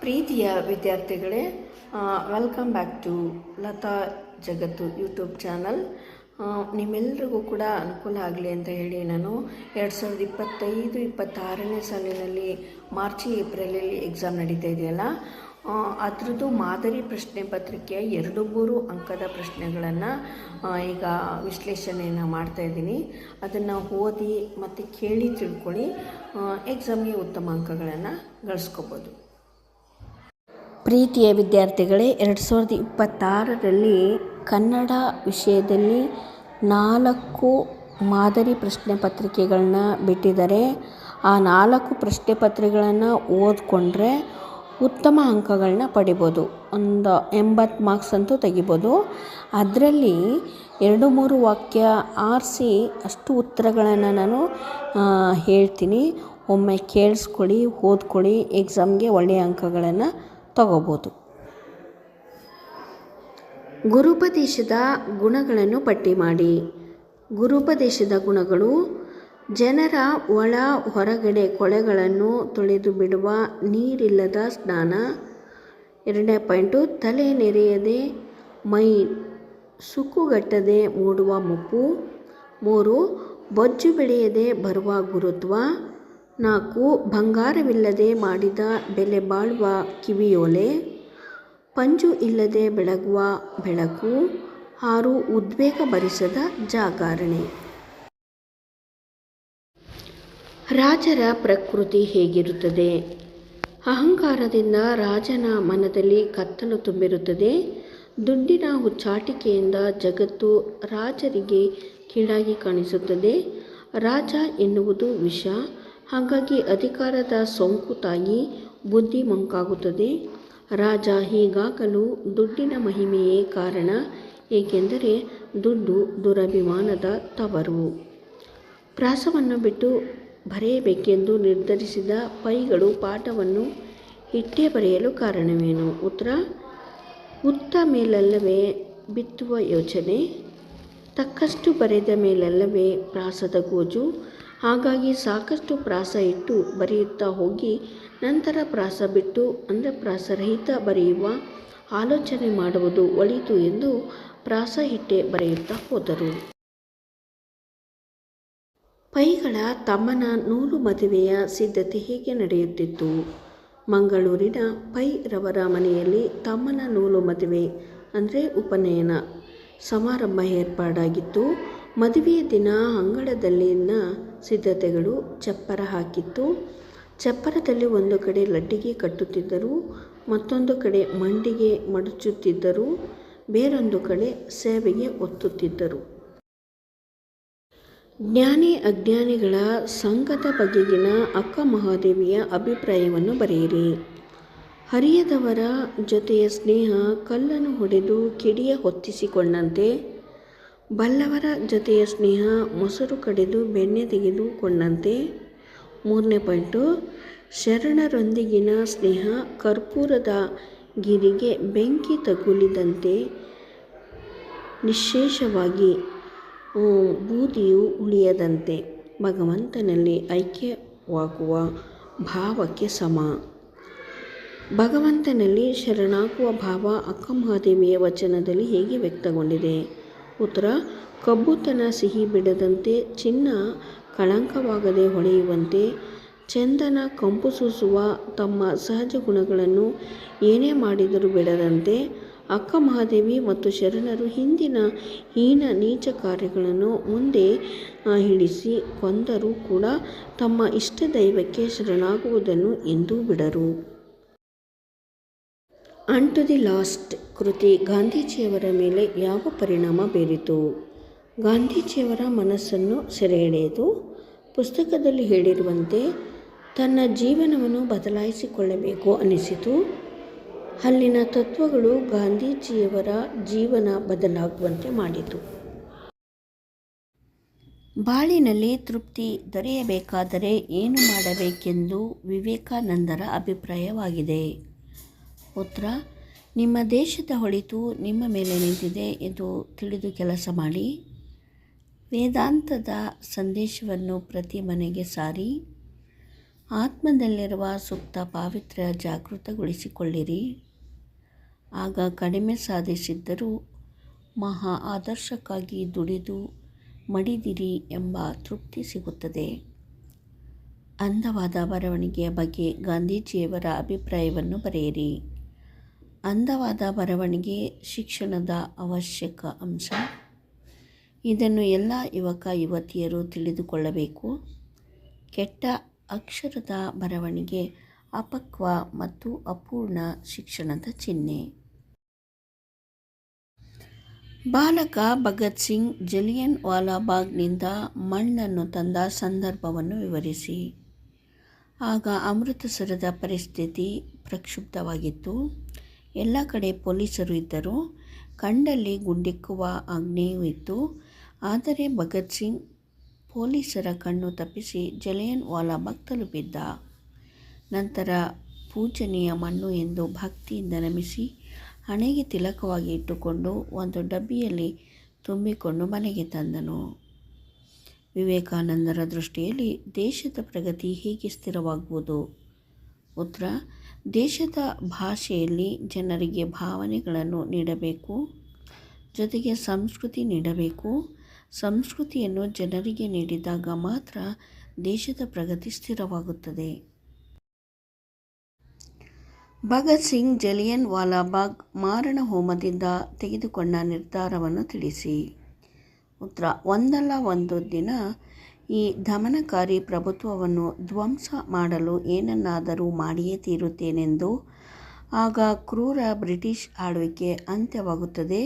ಪ್ರೀತಿಯ ವಿದ್ಯಾರ್ಥಿಗಳೇ, welcome back to Lata ಜಗತ್ತು ಯೂಟ್ಯೂಬ್ ಚಾನಲ್. ನಿಮ್ಮೆಲ್ಲರಿಗೂ ಕೂಡ ಅನುಕೂಲ ಆಗಲಿ ಅಂತ ಹೇಳಿ ನಾನು 2025-26ನೇ ಸಾಲಿನಲ್ಲಿ ಮಾರ್ಚ್ ಏಪ್ರಿಲಲ್ಲಿ ಎಕ್ಸಾಮ್ ನಡೀತಾ ಇದೆಯಲ್ಲ, ಅದರದ್ದು ಮಾದರಿ ಪ್ರಶ್ನೆ ಪತ್ರಿಕೆಯ 2-3 ಅಂಕದ ಪ್ರಶ್ನೆಗಳನ್ನು ಈಗ ವಿಶ್ಲೇಷಣೆಯನ್ನು ಮಾಡ್ತಾಯಿದ್ದೀನಿ. ಅದನ್ನು ಓದಿ ಮತ್ತು ಕೇಳಿ ತಿಳ್ಕೊಳ್ಳಿ, ಎಕ್ಸಾಮ್ಗೆ ಉತ್ತಮ ಅಂಕಗಳನ್ನು ಗಳಿಸ್ಕೋಬೋದು. ಪ್ರೀತಿಯ ವಿದ್ಯಾರ್ಥಿಗಳೇ, 2026ರಲ್ಲಿ ಕನ್ನಡ ವಿಷಯದಲ್ಲಿ 4 ಮಾದರಿ ಪ್ರಶ್ನೆ ಪತ್ರಿಕೆಗಳನ್ನ ಬಿಟ್ಟಿದ್ದಾರೆ. ಆ 4 ಪ್ರಶ್ನೆ ಪತ್ರಿಕೆಗಳನ್ನು ಓದ್ಕೊಂಡ್ರೆ ಉತ್ತಮ ಅಂಕಗಳನ್ನ ಪಡಿಬೋದು. ಒಂದು 80 ಮಾರ್ಕ್ಸ್ ಅಂತೂ ತೆಗಿಬೋದು. ಅದರಲ್ಲಿ 2-3 ವಾಕ್ಯ ಆರಿಸಿ ಅಷ್ಟು ಉತ್ತರಗಳನ್ನು ನಾನು ಹೇಳ್ತೀನಿ. ಒಮ್ಮೆ ಕೇಳಿಸ್ಕೊಳ್ಳಿ, ಓದ್ಕೊಳ್ಳಿ, ಎಕ್ಸಾಮ್ಗೆ ಒಳ್ಳೆಯ ಅಂಕಗಳನ್ನು ತಗೋಬೋದು. ಗುರುಪದೇಶದ ಗುಣಗಳನ್ನು ಪಟ್ಟಿ ಮಾಡಿ. ಗುರುಪದೇಶದ ಗುಣಗಳು: ಜನರ ಒಳ ಹೊರಗಡೆ ಕೊಳೆಗಳನ್ನು ತೊಳೆದು ಬಿಡುವ ನೀರಿಲ್ಲದ ಸ್ನಾನ. 2ನೇ ಪಾಯಿಂಟು, ತಲೆ ನೆರೆಯದೆ ಮೈ ಸುಕ್ಕುಗಟ್ಟದೆ ಮೂಡುವ ಮುಪ್ಪು. 3, ಬೊಜ್ಜು ಬೆಳೆಯದೆ ಬರುವ ಗುರುತ್ವ. 4, ಬಂಗಾರವಿಲ್ಲದೆ ಮಾಡಿದ ಬೆಲೆ ಬಾಳುವ ಕಿವಿಯೋಲೆ. ಪಂಜು ಇಲ್ಲದೆ ಬೆಳಗುವ ಬೆಳಕು. 6, ಉದ್ವೇಗ ಭರಿಸದ ಜಾಗರಣೆ. ರಾಜರ ಪ್ರಕೃತಿ ಹೇಗಿರುತ್ತದೆ? ಅಹಂಕಾರದಿಂದ ರಾಜನ ಮನದಲ್ಲಿ ಕತ್ತಲು ತುಂಬಿರುತ್ತದೆ. ದುಡ್ಡಿನ ಹುಚ್ಚಾಟಿಕೆಯಿಂದ ಜಗತ್ತು ರಾಜರಿಗೆ ಕೀಳಾಗಿ ಕಾಣಿಸುತ್ತದೆ. ರಾಜ ಎನ್ನುವುದು ವಿಷ, ಹಾಗಾಗಿ ಅಧಿಕಾರದ ಸೋಂಕು ತಾಗಿ ಬುದ್ಧಿ ಮಂಕಾಗುತ್ತದೆ. ರಾಜ ಹೀಗಾಗಲು ದುಡ್ಡಿನ ಮಹಿಮೆಯೇ ಕಾರಣ, ಏಕೆಂದರೆ ದುಡ್ಡು ದುರಭಿಮಾನದ ತವರು. ಪ್ರಾಸವನ್ನು ಬಿಟ್ಟು ಬರೆಯಬೇಕೆಂದು ನಿರ್ಧರಿಸಿದ ಪೈಗಳು ಪಾಠವನ್ನು ಇಟ್ಟೇ ಬರೆಯಲು ಕಾರಣವೇನು? ಉತ್ತರ: ಉತ್ತ ಮೇಲಲ್ಲವೇ ಬಿತ್ತುವ ಯೋಚನೆ, ತಕ್ಕಷ್ಟು ಬರೆದ ಮೇಲಲ್ಲವೇ ಪ್ರಾಸದ ಗೋಜು. ಹಾಗಾಗಿ ಸಾಕಷ್ಟು ಪ್ರಾಸ ಇಟ್ಟು ಬರೆಯುತ್ತಾ ಹೋಗಿ ನಂತರ ಪ್ರಾಸ ಬಿಟ್ಟು ಅಂದರೆ ಪ್ರಾಸರಹಿತ ಬರೆಯುವ ಆಲೋಚನೆ ಮಾಡುವುದು ಒಳಿತು ಎಂದು ಪ್ರಾಸ ಇಟ್ಟೇ ಬರೆಯುತ್ತಾ ಹೋದರು. ಪೈಗಳ ತಮ್ಮನ ನೂಲು ಮದುವೆಯ ಸಿದ್ಧತೆ ಹೇಗೆ ನಡೆಯುತ್ತಿತ್ತು? ಮಂಗಳೂರಿನ ಪೈ ರವರ ಮನೆಯಲ್ಲಿ ತಮ್ಮನ ನೂಲು ಮದುವೆ ಅಂದರೆ ಉಪನಯನ ಸಮಾರಂಭ ಏರ್ಪಾಡಾಗಿತ್ತು. ಮದುವೆಯ ದಿನ ಅಂಗಳದಲ್ಲಿನ ಸಿದ್ಧತೆಗಳು ಚಪ್ಪರ ಹಾಕಿತ್ತು. ಚಪ್ಪರದಲ್ಲಿ ಒಂದು ಕಡೆ ಲಡ್ಡಿಗೆ ಕಟ್ಟುತ್ತಿದ್ದರು, ಮತ್ತೊಂದು ಕಡೆ ಮಂಡಿಗೆ ಮಡಚುತ್ತಿದ್ದರು, ಬೇರೊಂದು ಕಡೆ ಸೇವೆಗೆ ಒತ್ತುತ್ತಿದ್ದರು. ಜ್ಞಾನಿ ಅಜ್ಞಾನಿಗಳ ಸಂಘದ ಬಗೆಗಿನ ಅಕ್ಕ ಮಹಾದೇವಿಯ ಅಭಿಪ್ರಾಯವನ್ನು ಬರೆಯಿರಿ. ಹರಿಯದವರ ಜೊತೆಯ ಸ್ನೇಹ ಕಲ್ಲನ್ನು ಹೊಡೆದು ಕಿಡಿಯ ಹೊತ್ತಿಸಿಕೊಂಡಂತೆ, ಬಲ್ಲವರ ಜೊತೆಯ ಸ್ನೇಹ ಮೊಸರು ಕಡೆದು ಬೆಣ್ಣೆ ತೆಗೆದುಕೊಂಡಂತೆ. 3ನೇ ಪಾಯಿಂಟು, ಶರಣರೊಂದಿಗಿನ ಸ್ನೇಹ ಕರ್ಪೂರದ ಗಿರಿಗೆ ಬೆಂಕಿ ತಗುಲಿದಂತೆ ನಿಶ್ಶೇಷವಾಗಿ ಬೂದಿಯು ಉಳಿಯದಂತೆ ಭಗವಂತನಲ್ಲಿ ಐಕ್ಯವಾಗುವ ಭಾವಕ್ಕೆ ಸಮ. ಭಗವಂತನಲ್ಲಿ ಶರಣಾಗುವ ಭಾವ ಅಕ್ಕಮಹಾದೇವಿಯ ವಚನದಲ್ಲಿ ಹೇಗೆ ವ್ಯಕ್ತಗೊಂಡಿದೆ? ಉತ್ತರ: ಕಬ್ಬುತನ ಸಿಹಿ ಬಿಡದಂತೆ, ಚಿನ್ನ ಕಳಂಕವಾಗದೆ ಹೊಳೆಯುವಂತೆ, ಚಂದನ ಕಂಪು ಸೂಸುವ ತಮ್ಮ ಸಹಜ ಗುಣಗಳನ್ನು ಏನೇ ಮಾಡಿದರೂ ಬಿಡದಂತೆ. ಅಕ್ಕ ಮಹಾದೇವಿ ಮತ್ತು ಶರಣರು ಹಿಂದಿನ ಹೀನ ನೀಚ ಕಾರ್ಯಗಳನ್ನು ಮುಂದೆ ಹಿಡಿಸಿ ಕೊಂದರೂ ಕೂಡ ತಮ್ಮ ಇಷ್ಟ ದೈವಕ್ಕೆ ಶರಣಾಗುವುದನ್ನು ಎಂದೂ ಬಿಡರು. ಅನ್ ಟು ದಿ ಲಾಸ್ಟ್ ಕೃತಿ ಗಾಂಧೀಜಿಯವರ ಮೇಲೆ ಯಾವ ಪರಿಣಾಮ ಬೀರಿತು? ಗಾಂಧೀಜಿಯವರ ಮನಸ್ಸನ್ನು ಸೆರೆ ಹಿಡಿಯಿತು. ಪುಸ್ತಕದಲ್ಲಿ ಹೇಳಿರುವಂತೆ ತನ್ನ ಜೀವನವನ್ನು ಬದಲಾಯಿಸಿಕೊಳ್ಳಬೇಕು ಅನಿಸಿತು. ಅಲ್ಲಿನ ತತ್ವಗಳು ಗಾಂಧೀಜಿಯವರ ಜೀವನ ಬದಲಾಗುವಂತೆ ಮಾಡಿತು. ಬಾಳಿನಲ್ಲಿ ತೃಪ್ತಿ ದೊರೆಯಬೇಕಾದರೆ ಏನು ಮಾಡಬೇಕೆಂದು ವಿವೇಕಾನಂದರ ಅಭಿಪ್ರಾಯವಾಗಿದೆ? ಉತ್ತರ: ನಿಮ್ಮ ದೇಶದ ಒಳಿತು ನಿಮ್ಮ ಮೇಲೆ ನಿಂತಿದೆ ಎಂದು ತಿಳಿದು ಕೆಲಸ ಮಾಡಿ. ವೇದಾಂತದ ಸಂದೇಶವನ್ನು ಪ್ರತಿ ಮನೆಗೆ ಸಾರಿ. ಆತ್ಮದಲ್ಲಿರುವ ಸುಪ್ತ ಪಾವಿತ್ರ್ಯ ಜಾಗೃತಗೊಳಿಸಿಕೊಳ್ಳಿರಿ. ಆಗ ಕಡಿಮೆ ಸಾಧಿಸಿದ್ದರೂ ಮಹಾ ಆದರ್ಶಕ್ಕಾಗಿ ದುಡಿದು ಮಡಿದಿರಿ ಎಂಬ ತೃಪ್ತಿ ಸಿಗುತ್ತದೆ. ಅಂದವಾದ ಬರವಣಿಗೆಯ ಬಗ್ಗೆ ಗಾಂಧೀಜಿಯವರ ಅಭಿಪ್ರಾಯವನ್ನು ಬರೆಯಿರಿ. ಅಂದವಾದ ಬರವಣಿಗೆ ಶಿಕ್ಷಣದ ಅವಶ್ಯಕ ಅಂಶ. ಇದನ್ನು ಎಲ್ಲ ಯುವಕ ಯುವತಿಯರು ತಿಳಿದುಕೊಳ್ಳಬೇಕು. ಕೆಟ್ಟ ಅಕ್ಷರದ ಬರವಣಿಗೆ ಅಪಕ್ವ ಮತ್ತು ಅಪೂರ್ಣ ಶಿಕ್ಷಣದ ಚಿಹ್ನೆ. ಬಾಲಕ ಭಗತ್ ಸಿಂಗ್ ಜಲಿಯನ್ ವಾಲಾಬಾಗ್ನಿಂದ ಮಣ್ಣನ್ನು ತಂದ ಸಂದರ್ಭವನ್ನು ವಿವರಿಸಿ. ಆಗ ಅಮೃತಸರದ ಪರಿಸ್ಥಿತಿ ಪ್ರಕ್ಷುಬ್ಧವಾಗಿತ್ತು. ಎಲ್ಲ ಕಡೆ ಪೊಲೀಸರು ಇದ್ದರು. ಕಂಡಲ್ಲಿ ಗುಂಡಿಕ್ಕುವ ಆಜ್ಞೆಯೂ ಇತ್ತು. ಆದರೆ ಭಗತ್ ಸಿಂಗ್ ಪೊಲೀಸರ ಕಣ್ಣು ತಪ್ಪಿಸಿ ಜಲಿಯನ್ ವಾಲಾಬಾಗ್ ತಲುಪಿದ್ದ. ನಂತರ ಪೂಜನೀಯ ಮಣ್ಣು ಎಂದು ಭಕ್ತಿಯಿಂದ ನಮಿಸಿ ಹಣೆಗೆ ತಿಲಕವಾಗಿ ಇಟ್ಟುಕೊಂಡು ಒಂದು ಡಬ್ಬಿಯಲ್ಲಿ ತುಂಬಿಕೊಂಡು ಮನೆಗೆ ತಂದನು. ವಿವೇಕಾನಂದರ ದೃಷ್ಟಿಯಲ್ಲಿ ದೇಶದ ಪ್ರಗತಿ ಹೇಗೆ ಸ್ಥಿರವಾಗುವುದು? ಉತ್ತರ: ದೇಶದ ಭಾಷೆಯಲ್ಲಿ ಜನರಿಗೆ ಭಾವನೆಗಳನ್ನು ನೀಡಬೇಕು. ಜೊತೆಗೆ ಸಂಸ್ಕೃತಿ ನೀಡಬೇಕು. ಸಂಸ್ಕೃತಿಯನ್ನು ಜನರಿಗೆ ನೀಡಿದಾಗ ಮಾತ್ರ ದೇಶದ ಪ್ರಗತಿ ಸ್ಥಿರವಾಗುತ್ತದೆ. ಭಗತ್ ಸಿಂಗ್ ಜಲಿಯನ್ ವಾಲಾಬಾಗ್ ಮಾರಣ ಹೋಮದಿಂದ ತೆಗೆದುಕೊಂಡ ನಿರ್ಧಾರವನ್ನು ತಿಳಿಸಿ. ಉತ್ತರ: ಒಂದಲ್ಲ ಒಂದು ದಿನ ಈ ದಮನಕಾರಿ ಪ್ರಭುತ್ವವನ್ನು ಧ್ವಂಸ ಮಾಡಲು ಏನನ್ನಾದರೂ ಮಾಡಿಯೇ ತೀರುತ್ತೇನೆಂದು. ಆಗ ಕ್ರೂರ ಬ್ರಿಟಿಷ್ ಆಳ್ವಿಕೆ ಅಂತ್ಯವಾಗುತ್ತದೆ.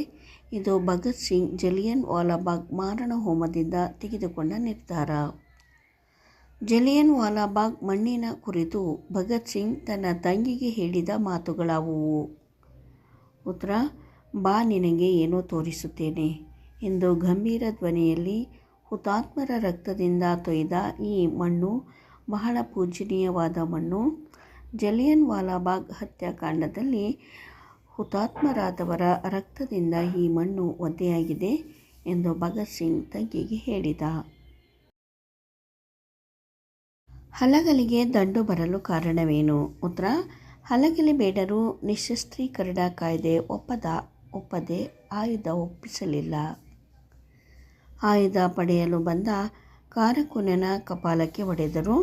ಇದು ಭಗತ್ ಸಿಂಗ್ ಜಲಿಯನ್ ವಾಲಾಬಾಗ್ ಮಾರಣ ಹೋಮದಿಂದ ತೆಗೆದುಕೊಂಡ ನಿರ್ಧಾರ. ಜಲಿಯನ್ ವಾಲಾಬಾಗ್ ಮಣ್ಣಿನ ಕುರಿತು ಭಗತ್ ಸಿಂಗ್ ತನ್ನ ತಂಗಿಗೆ ಹೇಳಿದ ಮಾತುಗಳಾವುವು? ಉತ್ತರ: ಬಾ, ನಿನಗೆ ಏನೋ ತೋರಿಸುತ್ತೇನೆ ಎಂದು ಗಂಭೀರ ಧ್ವನಿಯಲ್ಲಿ. ಹುತಾತ್ಮರ ರಕ್ತದಿಂದ ತೊಯ್ದ ಈ ಮಣ್ಣು ಬಹಳ ಪೂಜನೀಯವಾದ ಮಣ್ಣು. ಜಲಿಯನ್ ವಾಲಾಬಾಗ್ ಹತ್ಯಾಕಾಂಡದಲ್ಲಿ ಹುತಾತ್ಮರಾದವರ ರಕ್ತದಿಂದ ಈ ಮಣ್ಣು ಒದ್ದೆಯಾಗಿದೆ ಎಂದು ಭಗತ್ ಸಿಂಗ್ ತಂಗಿಗೆ ಹೇಳಿದ. ಹಲಗಲಿಗೆ ದಂಡು ಬರಲು ಕಾರಣವೇನು? ಉತ್ತರ: ಹಲಗಲಿ ಬೇಡರು ನಿಶಸ್ತ್ರೀಕರಣ ಕಾಯ್ದೆ ಒಪ್ಪದೆ ಆಯುಧ ಒಪ್ಪಿಸಲಿಲ್ಲ. ಆಯುಧ ಪಡೆಯಲು ಬಂದ ಕಾರಕೂನನ ಕಪಾಲಕ್ಕೆ ಹೊಡೆದರು.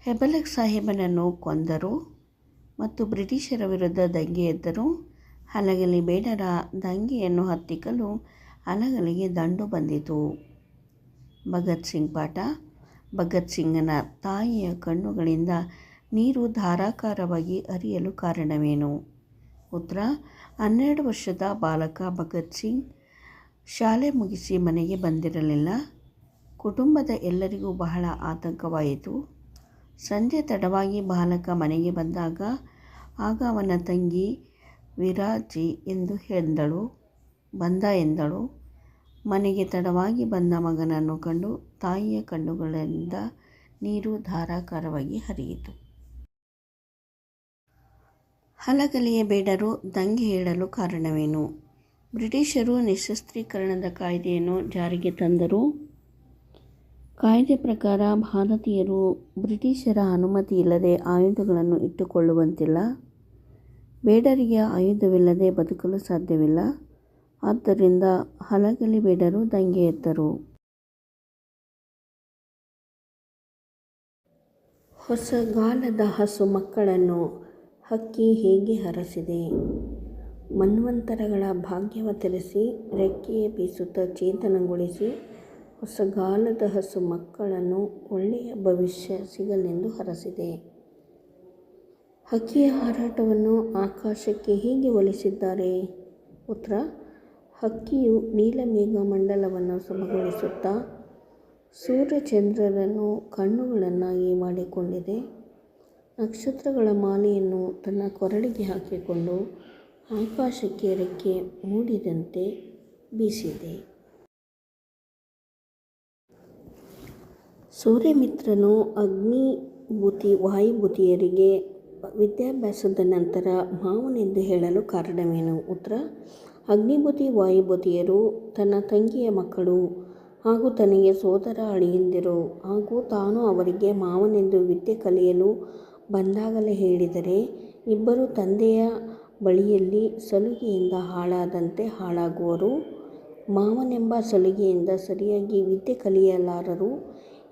ಹೆಬಲಕ್ ಸಾಹೇಬನನ್ನು ಕೊಂದರು ಮತ್ತು ಬ್ರಿಟಿಷರ ವಿರುದ್ಧ ದಂಗೆ ಎದ್ದರು. ಹಲಗಲಿ ಬೇಡರ ದಂಗೆಯನ್ನು ಹತ್ತಿಕ್ಕಲು ಹಲಗಲಿಗೆ ದಂಡು ಬಂದಿತು. ಭಗತ್ ಸಿಂಗ್ ಪಾಠ. ಭಗತ್ ಸಿಂಗನ ತಾಯಿಯ ಕಣ್ಣುಗಳಿಂದ ನೀರು ಧಾರಾಕಾರವಾಗಿ ಹರಿಯಲು ಕಾರಣವೇನು? ಉತ್ತರ: 12 ವರ್ಷದ ಬಾಲಕ ಭಗತ್ ಸಿಂಗ್ ಶಾಲೆ ಮುಗಿಸಿ ಮನೆಗೆ ಬಂದಿರಲಿಲ್ಲ. ಕುಟುಂಬದ ಎಲ್ಲರಿಗೂ ಬಹಳ ಆತಂಕವಾಯಿತು. ಸಂಜೆ ತಡವಾಗಿ ಬಾಲಕ ಮನೆಗೆ ಆಗ ಅವನ ತಂಗಿ ವಿರಾಜಿ ಬಂದ ಎಂದಳು. ಮನೆಗೆ ತಡವಾಗಿ ಬಂದ ಮಗನನ್ನು ಕಂಡು ತಾಯಿಯ ಕಣ್ಣುಗಳಿಂದ ನೀರು ಧಾರಾಕಾರವಾಗಿ ಹರಿಯಿತು. ಹಲಗಲಿಯ ಬೇಡರು ದಂಗೆ ಏಳಲು ಕಾರಣವೇನು? ಬ್ರಿಟಿಷರು ನಿಶಸ್ತ್ರೀಕರಣದ ಕಾಯ್ದೆಯನ್ನು ಜಾರಿಗೆ ತಂದರು. ಕಾಯ್ದೆ ಪ್ರಕಾರ ಭಾರತೀಯರು ಬ್ರಿಟಿಷರ ಅನುಮತಿ ಇಲ್ಲದೆ ಆಯುಧಗಳನ್ನು ಇಟ್ಟುಕೊಳ್ಳುವಂತಿಲ್ಲ. ಬೇಡರಿಗೆ ಆಯುಧವಿಲ್ಲದೆ ಬದುಕಲು ಸಾಧ್ಯವಿಲ್ಲ. ಆದ್ದರಿಂದ ಹಲಗಲಿ ಬೇಡರು ದಂಗೆ ಎದ್ದರು. ಹೊಸಗಾಲದ ಹಸು ಮಕ್ಕಳನ್ನು ಹಕ್ಕಿ ಹೇಗೆ ಹರಸಿದೆ? ಮನ್ವಂತರಗಳ ಭಾಗ್ಯವತರಿಸಿ ರೆಕ್ಕೆಯ ಬೀಸುತ್ತಾ ಚೇತನಗೊಳಿಸಿ ಹೊಸಗಾಲದ ಹಸು ಮಕ್ಕಳನ್ನು ಒಳ್ಳೆಯ ಭವಿಷ್ಯ ಸಿಗಲೆಂದು ಹರಸಿದೆ. ಹಕ್ಕಿಯ ಹಾರಾಟವನ್ನು ಆಕಾಶಕ್ಕೆ ಹೇಗೆ ಹೋಲಿಸಿದ್ದಾರೆ? ಉತ್ತರ: ಹಕ್ಕಿಯು ನೀಲಮೇಘ ಮಂಡಲವನ್ನು ಸುಮಗೊಳಿಸುತ್ತಾ ಸೂರ್ಯಚಂದ್ರರನ್ನು ಕಣ್ಣುಗಳನ್ನಾಗಿ ಮಾಡಿಕೊಂಡಿದೆ. ನಕ್ಷತ್ರಗಳ ಮಾಲೆಯನ್ನು ತನ್ನ ಕೊರಳಿಗೆ ಹಾಕಿಕೊಂಡು ಆಕಾಶಕ್ಕೆ ರೆಕ್ಕೆ ಮೂಡಿದಂತೆ ಬೀಸಿದೆ. ಸೂರ್ಯಮಿತ್ರನು ಅಗ್ನಿಭೂತಿ ವಾಯುಭೂತಿಯರಿಗೆ ವಿದ್ಯಾಭ್ಯಾಸದ ನಂತರ ಮಾವನೆಂದು ಹೇಳಲು ಕಾರಣವೇನು? ಉತ್ತರ: ಅಗ್ನಿಭೂತಿ ವಾಯುಭೂತಿಯರು ತನ್ನ ತಂಗಿಯ ಮಕ್ಕಳು ಹಾಗೂ ತನಗೆ ಸೋದರ ಅಳಿಯಂದಿರು ಹಾಗೂ ತಾನು ಅವರಿಗೆ ಮಾವನೆಂದು ವಿದ್ಯೆ ಕಲಿಯಲು ಬಂದಾಗಲೇ ಹೇಳಿದರೆ ಇಬ್ಬರು ತಂದೆಯ ಬಳಿಯಲ್ಲಿ ಸಲುಗೆಯಿಂದ ಹಾಳಾದಂತೆ ಹಾಳಾಗುವರು. ಮಾವನೆಂಬ ಸಲುಗೆಯಿಂದ ಸರಿಯಾಗಿ ವಿದ್ಯೆ ಕಲಿಯಲಾರರು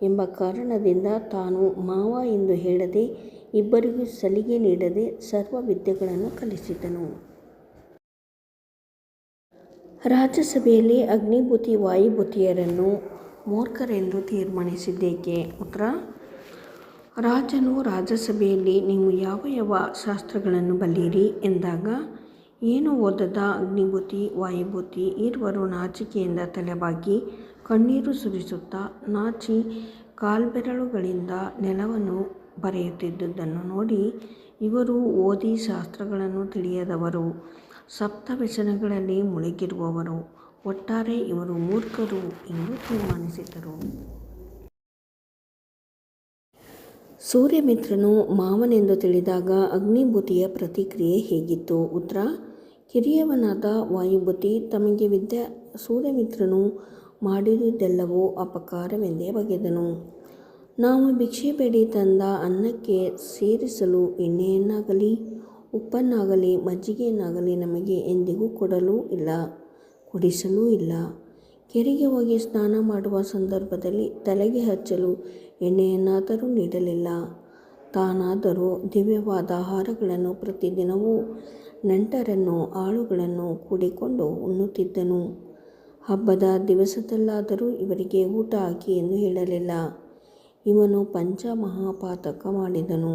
ಎಂಬ ಕಾರಣದಿಂದ ತಾನು ಮಾವ ಎಂದು ಹೇಳದೆ ಇಬ್ಬರಿಗೂ ಸಲಿಗೆ ನೀಡದೆ ಸರ್ವ ವಿದ್ಯೆಗಳನ್ನು ಕಲಿಸಿದನು. ರಾಜ್ಯಸಭೆಯಲ್ಲಿ ಅಗ್ನಿಭೂತಿ ವಾಯುಭೂತಿಯರನ್ನು ಮೂರ್ಖರೆಂದು ತೀರ್ಮಾನಿಸಿದ್ದೇಕೆ? ಉತ್ತರ: ರಾಜನು ರಾಜ್ಯಸಭೆಯಲ್ಲಿ ನೀವು ಯಾವ ಯಾವ ಶಾಸ್ತ್ರಗಳನ್ನು ಬಲ್ಲಿರಿ ಎಂದಾಗ ಏನು ಓದದ ಅಗ್ನಿಭೂತಿ ವಾಯುಭೂತಿ ಇರುವರು ನಾಚಿಕೆಯಿಂದ ತಲೆಬಾಗಿ ಕಣ್ಣೀರು ಸುರಿಸುತ್ತಾ ನಾಚಿ ಕಾಲ್ಬೆರಳುಗಳಿಂದ ನೆಲವನ್ನು ಬರೆಯುತ್ತಿದ್ದುದನ್ನು ನೋಡಿ, ಇವರು ಓದಿ ಶಾಸ್ತ್ರಗಳನ್ನು ತಿಳಿಯದವರು, ಸಪ್ತವ್ಯಸನಗಳಲ್ಲಿ ಮುಳುಗಿರುವವರು, ಒಟ್ಟಾರೆ ಇವರು ಮೂರ್ಖರು ಎಂದು ತೀರ್ಮಾನಿಸಿದರು. ಸೂರ್ಯಮಿತ್ರನು ಮಾವನೆಂದು ತಿಳಿದಾಗ ಅಗ್ನಿಭೂತಿಯ ಪ್ರತಿಕ್ರಿಯೆ ಹೇಗಿತ್ತು? ಉತ್ತರ: ಕಿರಿಯವನಾದ ವಾಯುಭೂತಿ ತಮಗೆ ಸೂರ್ಯಮಿತ್ರನು ಮಾಡಿದುದೆಲ್ಲವೂ ಅಪಕಾರವೆಂದೇ ಬಗೆದನು. ನಾವು ಭಿಕ್ಷೆ ಬೇಡಿ ತಂದ ಅನ್ನಕ್ಕೆ ಸೇರಿಸಲು ಎಣ್ಣೆಯನ್ನಾಗಲಿ ಉಪ್ಪನ್ನಾಗಲಿ ಮಜ್ಜಿಗೆಯನ್ನಾಗಲಿ ನಮಗೆ ಎಂದಿಗೂ ಕೊಡಲೂ ಇಲ್ಲ, ಕುಡಿಸಲೂ ಇಲ್ಲ. ಕೆರೆಗೆ ಹೋಗಿ ಸ್ನಾನ ಮಾಡುವ ಸಂದರ್ಭದಲ್ಲಿ ತಲೆಗೆ ಹಚ್ಚಲು ಎಣ್ಣೆಯನ್ನಾದರೂ ನೀಡಲಿಲ್ಲ. ತಾನಾದರೂ ದಿವ್ಯವಾದ ಆಹಾರಗಳನ್ನು ಪ್ರತಿದಿನವೂ ನೆಂಟರನ್ನು ಆಳುಗಳನ್ನು ಕೂಡಿಕೊಂಡು ಉಣ್ಣುತ್ತಿದ್ದನು. ಹಬ್ಬದ ದಿವಸದಲ್ಲಾದರೂ ಇವರಿಗೆ ಊಟ ಹಾಕಿ ಎಂದು ಹೇಳಲಿಲ್ಲ. ಇವನು ಪಂಚಮಹಾಪಾತಕ ಮಾಡಿದನು.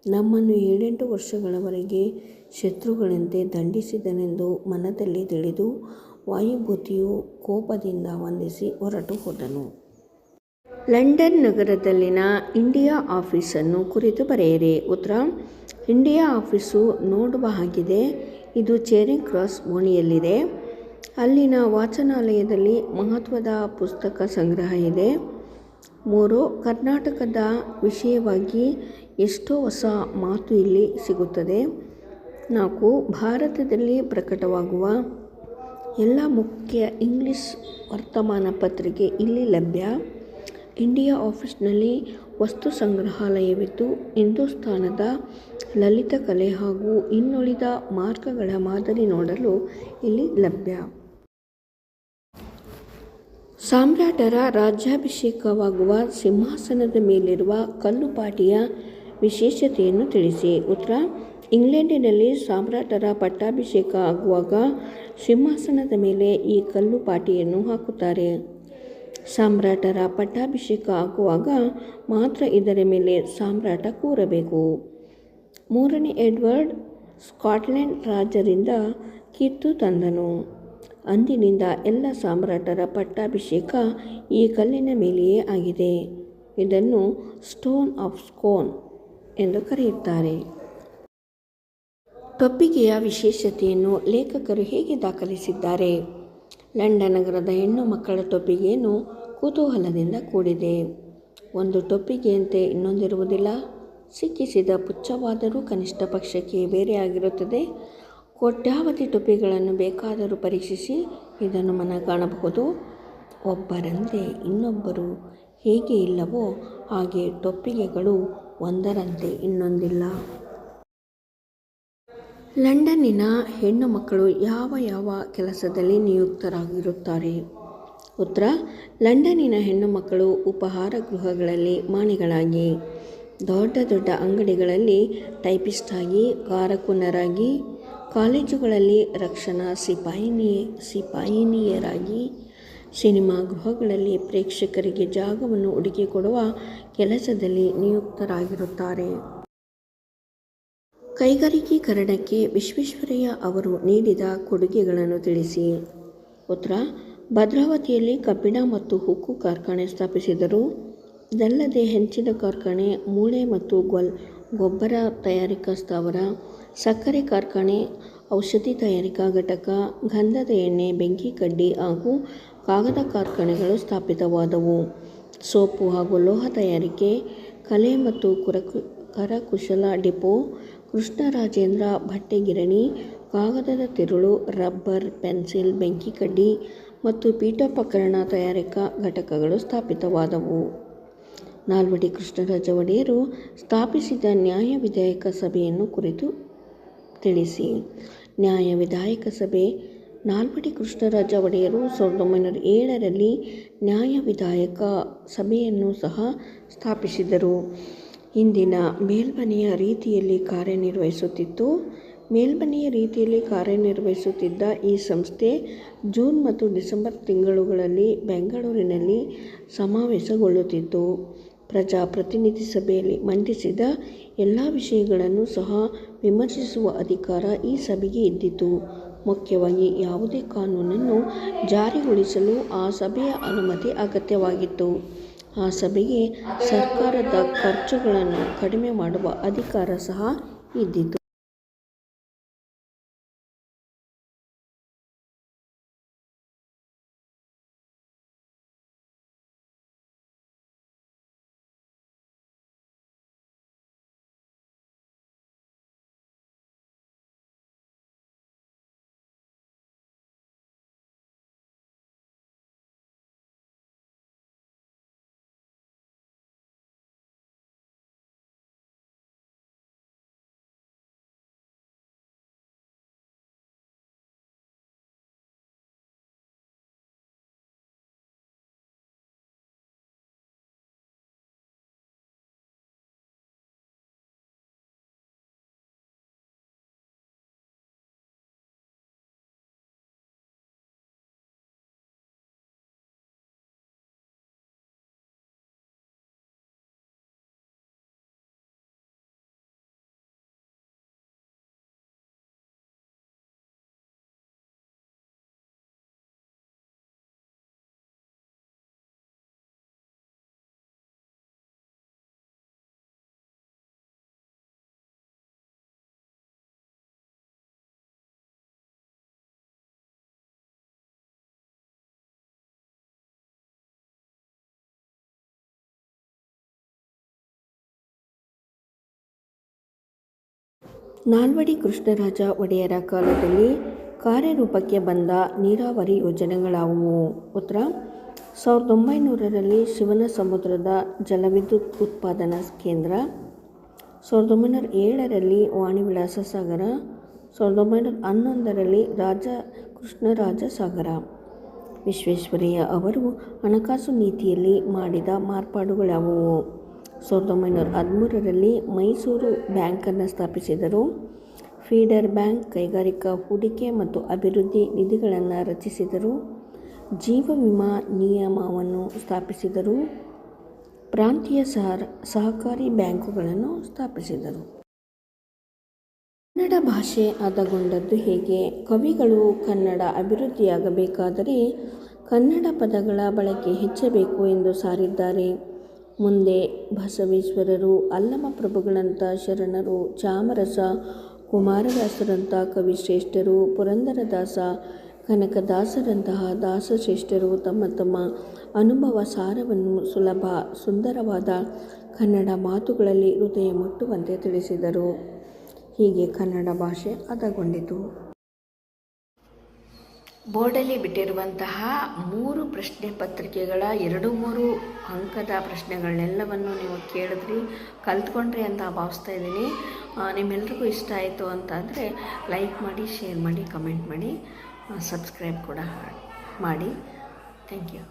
ನಮ್ಮನ್ನು 7-8 ವರ್ಷಗಳವರೆಗೆ ಶತ್ರುಗಳಂತೆ ದಂಡಿಸಿದನೆಂದು ಮನದಲ್ಲಿ ತಿಳಿದು ವಾಯುಭೂತಿಯು ಕೋಪದಿಂದ ವಂದಿಸಿ ಹೊರಟು ಹೋದನು. ಲಂಡನ್ ನಗರದಲ್ಲಿನ ಇಂಡಿಯಾ ಆಫೀಸನ್ನು ಕುರಿತು ಬರೆಯಿರಿ. ಉತ್ತರ: ಇಂಡಿಯಾ ಆಫೀಸು ನೋಡುವ ಹಾಗಿದೆ. ಇದು ಚೇರಿಂಗ್ ಕ್ರಾಸ್ ಓಣಿಯಲ್ಲಿದೆ. ಅಲ್ಲಿನ ವಾಚನಾಲಯದಲ್ಲಿ ಮಹತ್ವದ ಪುಸ್ತಕ ಸಂಗ್ರಹ ಇದೆ. 3. ಕರ್ನಾಟಕದ ವಿಷಯವಾಗಿ ಎಷ್ಟೋ ಹೊಸ ಮಾತು ಇಲ್ಲಿ ಸಿಗುತ್ತದೆ. 4. ಭಾರತದಲ್ಲಿ ಪ್ರಕಟವಾಗುವ ಎಲ್ಲ ಮುಖ್ಯ ಇಂಗ್ಲಿಷ್ ವರ್ತಮಾನ ಪತ್ರಿಕೆ ಇಲ್ಲಿ ಲಭ್ಯ. ಇಂಡಿಯಾ ಆಫೀಸ್ನಲ್ಲಿ ವಸ್ತು ಸಂಗ್ರಹಾಲಯವಿದ್ದು ಹಿಂದೂಸ್ಥಾನದ ಲಲಿತಕಲೆ ಹಾಗೂ ಇನ್ನುಳಿದ ಮಾರ್ಗಗಳ ಮಾದರಿ ನೋಡಲು ಇಲ್ಲಿ ಲಭ್ಯ. ಸಾಮ್ರಾಟರ ರಾಜ್ಯಾಭಿಷೇಕವಾಗುವ ಸಿಂಹಾಸನದ ಮೇಲಿರುವ ಕಲ್ಲುಪಾಟಿಯ ವಿಶೇಷತೆಯನ್ನು ತಿಳಿಸಿ. ಉತ್ತರ: ಇಂಗ್ಲೆಂಡಿನಲ್ಲಿ ಸಾಮ್ರಾಟರ ಪಟ್ಟಾಭಿಷೇಕ ಆಗುವಾಗ ಸಿಂಹಾಸನದ ಮೇಲೆ ಈ ಕಲ್ಲುಪಾಟಿಯನ್ನು ಹಾಕುತ್ತಾರೆ. ಸಾಮ್ರಾಟರ ಪಟ್ಟಾಭಿಷೇಕ ಆಗುವಾಗ ಮಾತ್ರ ಇದರ ಮೇಲೆ ಸಾಮ್ರಾಟ ಕೂರಬೇಕು. 3ನೇ ಎಡ್ವರ್ಡ್ ಸ್ಕಾಟ್ಲೆಂಡ್ ರಾಜರಿಂದ ಕಿತ್ತು ತಂದನು. ಅಂದಿನಿಂದ ಎಲ್ಲ ಸಾಮ್ರಾಟರ ಪಟ್ಟಾಭಿಷೇಕ ಈ ಕಲ್ಲಿನ ಮೇಲೆಯೇ ಆಗಿದೆ. ಇದನ್ನು ಸ್ಟೋನ್ ಆಫ್ ಸ್ಕೋನ್ ಎಂದು ಕರೆಯುತ್ತಾರೆ. ಟೊಪ್ಪಿಗೆಯ ವಿಶೇಷತೆಯನ್ನು ಲೇಖಕರು ಹೇಗೆ ದಾಖಲಿಸಿದ್ದಾರೆ? ಲಂಡನ್ ನಗರದ ಹೆಣ್ಣು ಮಕ್ಕಳ ಟೊಪ್ಪಿಗೆಯನ್ನು ಕುತೂಹಲದಿಂದ ಕೂಡಿದೆ. ಒಂದು ಟೊಪ್ಪಿಗೆಯಂತೆ ಇನ್ನೊಂದಿರುವುದಿಲ್ಲ. ಸಿಕ್ಕಿಸಿದ ಪುಚ್ಚವಾದರೂ ಕನಿಷ್ಠ ಪಕ್ಷಕ್ಕೆ ಬೇರೆಯಾಗಿರುತ್ತದೆ. ಕೋಟ್ಯಾವಧಿ ಟೊಪ್ಪಿಗೆಗಳನ್ನು ಬೇಕಾದರೂ ಪರೀಕ್ಷಿಸಿ ಇದನ್ನು ಮನಗಾಣಬಹುದು. ಒಬ್ಬರಂತೆ ಇನ್ನೊಬ್ಬರು ಹೇಗೆ ಇಲ್ಲವೋ ಹಾಗೆ ಟೊಪ್ಪಿಗೆಗಳು ಒಂದರಂತೆ ಇನ್ನೊಂದಿಲ್ಲ. ಲಂಡನ್ನಿನ ಹೆಣ್ಣು ಮಕ್ಕಳು ಯಾವ ಯಾವ ಕೆಲಸದಲ್ಲಿ ನಿಯುಕ್ತರಾಗಿರುತ್ತಾರೆ? ಉತ್ತರ: ಲಂಡನ್ನಿನ ಹೆಣ್ಣು ಮಕ್ಕಳು ಉಪಹಾರ ಗೃಹಗಳಲ್ಲಿ ಮಾಣಿಗಳಾಗಿ, ದೊಡ್ಡ ದೊಡ್ಡ ಅಂಗಡಿಗಳಲ್ಲಿ ಟೈಪಿಸ್ಟ್ ಆಗಿ, ಕಾರಕುನರಾಗಿ, ಕಾಲೇಜುಗಳಲ್ಲಿ ರಕ್ಷಣಾ ಸಿಪಾಯಿನಿಯರಾಗಿ, ಸಿನಿಮಾ ಗೃಹಗಳಲ್ಲಿ ಪ್ರೇಕ್ಷಕರಿಗೆ ಜಾಗವನ್ನು ಹುಡುಕಿಕೊಡುವ ಕೆಲಸದಲ್ಲಿ ನಿಯುಕ್ತರಾಗಿರುತ್ತಾರೆ. ಕೈಗಾರಿಕೀಕರಣಕ್ಕೆ ವಿಶ್ವೇಶ್ವರಯ್ಯ ಅವರು ನೀಡಿದ ಕೊಡುಗೆಗಳನ್ನು ತಿಳಿಸಿ. ಉತ್ತರ: ಭದ್ರಾವತಿಯಲ್ಲಿ ಕಬ್ಬಿಣ ಮತ್ತು ಉಕ್ಕು ಕಾರ್ಖಾನೆ ಸ್ಥಾಪಿಸಿದರು. ಇದಲ್ಲದೆ ಹೆಂಚಿನ ಕಾರ್ಖಾನೆ, ಮೂಳೆ ಮತ್ತು ಗೊಬ್ಬರ ತಯಾರಿಕಾ ಸ್ಥಾವರ, ಸಕ್ಕರೆ ಕಾರ್ಖಾನೆ, ಔಷಧಿ ತಯಾರಿಕಾ ಘಟಕ, ಗಂಧದ ಎಣ್ಣೆ, ಬೆಂಕಿ ಕಡ್ಡಿ ಹಾಗೂ ಕಾಗದ ಕಾರ್ಖಾನೆಗಳು ಸ್ಥಾಪಿತವಾದವು. ಸೋಪು ಹಾಗೂ ಲೋಹ ತಯಾರಿಕೆ, ಕಲೆ ಮತ್ತು ಕರಕುಶಲ ಡಿಪೋ, ಕೃಷ್ಣರಾಜೇಂದ್ರ ಬಟ್ಟೆ ಗಿರಣಿ, ಕಾಗದದ ತಿರುಳು, ರಬ್ಬರ್, ಪೆನ್ಸಿಲ್, ಬೆಂಕಿ ಕಡ್ಡಿ, ಮತ್ತು ಪೀಠೋಪಕರಣ ತಯಾರಿಕಾ ಘಟಕಗಳು ಸ್ಥಾಪಿತವಾದವು. ನಾಲ್ವಡಿ ಕೃಷ್ಣರಾಜ ಒಡೆಯರು ಸ್ಥಾಪಿಸಿದ ನ್ಯಾಯ ವಿಧಾಯಕ ಸಭೆಯನ್ನು ಕುರಿತು ತಿಳಿಸಿ. ನ್ಯಾಯ ವಿಧಾಯಕ ಸಭೆ. ನಾಲ್ವಡಿ ಕೃಷ್ಣರಾಜ ಒಡೆಯರು 1907ರಲ್ಲಿ ನ್ಯಾಯ ವಿಧಾಯಕ ಸಭೆಯನ್ನು ಸಹ ಸ್ಥಾಪಿಸಿದರು. ಇಂದಿನ ಮೇಲ್ಮನೆಯ ರೀತಿಯಲ್ಲಿ ಕಾರ್ಯನಿರ್ವಹಿಸುತ್ತಿತ್ತು. ಮೇಲ್ಮನೆಯ ರೀತಿಯಲ್ಲಿ ಕಾರ್ಯನಿರ್ವಹಿಸುತ್ತಿದ್ದ ಈ ಸಂಸ್ಥೆ ಜೂನ್ ಮತ್ತು ಡಿಸೆಂಬರ್ ತಿಂಗಳುಗಳಲ್ಲಿ ಬೆಂಗಳೂರಿನಲ್ಲಿ ಸಮಾವೇಶಗೊಳ್ಳುತ್ತಿತ್ತು. ಪ್ರಜಾಪ್ರತಿನಿಧಿ ಸಭೆಯಲ್ಲಿ ಮಂಡಿಸಿದ ಎಲ್ಲ ವಿಷಯಗಳನ್ನು ಸಹ ವಿಮರ್ಶಿಸುವ ಅಧಿಕಾರ ಈ ಸಭೆಗೆ ಇದ್ದಿತು. ಮುಖ್ಯವಾಗಿ ಯಾವುದೇ ಕಾನೂನನ್ನು ಜಾರಿಗೊಳಿಸಲು ಆ ಸಭೆಯ ಅನುಮತಿ ಅಗತ್ಯವಾಗಿತ್ತು. ಆ ಸಭೆಗೆ ಸರ್ಕಾರದ ಖರ್ಚುಗಳನ್ನು ಕಡಿಮೆ ಮಾಡುವ ಅಧಿಕಾರ ಸಹ ಇದ್ದಿತು. ನಾಲ್ವಡಿ ಕೃಷ್ಣರಾಜ ಒಡೆಯರ ಕಾಲದಲ್ಲಿ ಕಾರ್ಯರೂಪಕ್ಕೆ ಬಂದ ನೀರಾವರಿ ಯೋಜನೆಗಳಾವುವು? ಉತ್ತರ: 1900ರಲ್ಲಿ ಶಿವನಸಮುದ್ರದ ಜಲವಿದ್ಯುತ್ ಉತ್ಪಾದನಾ ಕೇಂದ್ರ, 1907ರಲ್ಲಿ ವಾಣಿವಿಲಾಸ ಸಾಗರ, 1911ರಲ್ಲಿ ಕೃಷ್ಣರಾಜ ಸಾಗರ. ವಿಶ್ವೇಶ್ವರಯ್ಯ ಅವರು ಹಣಕಾಸು ನೀತಿಯಲ್ಲಿ ಮಾಡಿದ ಮಾರ್ಪಾಡುಗಳಾವುವು? 1913ರಲ್ಲಿ ಮೈಸೂರು ಬ್ಯಾಂಕನ್ನು ಸ್ಥಾಪಿಸಿದರು. ಫೀಡರ್ ಬ್ಯಾಂಕ್, ಕೈಗಾರಿಕಾ ಹೂಡಿಕೆ ಮತ್ತು ಅಭಿವೃದ್ಧಿ ನಿಧಿಗಳನ್ನು ರಚಿಸಿದರು. ಜೀವ ವಿಮಾ ನಿಯಮವನ್ನು ಸ್ಥಾಪಿಸಿದರು. ಪ್ರಾಂತೀಯ ಸಹಕಾರಿ ಬ್ಯಾಂಕುಗಳನ್ನು ಸ್ಥಾಪಿಸಿದರು. ಕನ್ನಡ ಭಾಷೆ ಹದಗೊಂಡದ್ದು ಹೇಗೆ? ಕವಿಗಳು ಕನ್ನಡ ಅಭಿವೃದ್ಧಿಯಾಗಬೇಕಾದರೆ ಕನ್ನಡ ಪದಗಳ ಬಳಕೆ ಹೆಚ್ಚಬೇಕು ಎಂದು ಸಾರಿದ್ದಾರೆ. ಮುಂದೆ ಬಸವೇಶ್ವರರು, ಅಲ್ಲಮ ಪ್ರಭುಗಳಂಥ ಶರಣರು, ಚಾಮರಸ, ಕುಮಾರವ್ಯಾಸರಂಥ ಕವಿಶ್ರೇಷ್ಠರು, ಪುರಂದರದಾಸ, ಕನಕದಾಸರಂತಹ ದಾಸಶ್ರೇಷ್ಠರು ತಮ್ಮ ತಮ್ಮ ಅನುಭವ ಸಾರವನ್ನು ಸುಲಭ ಸುಂದರವಾದ ಕನ್ನಡ ಮಾತುಗಳಲ್ಲಿ ಹೃದಯ ಮುಟ್ಟುವಂತೆ ತಿಳಿಸಿದರು. ಹೀಗೆ ಕನ್ನಡ ಭಾಷೆ ಹದಗೊಂಡಿತು. ಬೋರ್ಡಲ್ಲಿ ಬಿಟ್ಟಿರುವಂತಹ 3 ಪ್ರಶ್ನೆ ಪತ್ರಿಕೆಗಳ 2-3 ಅಂಕದ ಪ್ರಶ್ನೆಗಳನ್ನೆಲ್ಲವನ್ನು ನೀವು ಕೇಳಿದ್ರಿ, ಕಲ್ತ್ಕೊಂಡ್ರಿ ಅಂತ ಭಾವಿಸ್ತಾ ಇದ್ದೀನಿ. ನಿಮ್ಮೆಲ್ರಿಗೂ ಇಷ್ಟ ಆಯಿತು ಅಂತಂದರೆ ಲೈಕ್ ಮಾಡಿ, ಶೇರ್ ಮಾಡಿ, ಕಮೆಂಟ್ ಮಾಡಿ, ಸಬ್ಸ್ಕ್ರೈಬ್ ಕೂಡ ಮಾಡಿ. Thank you.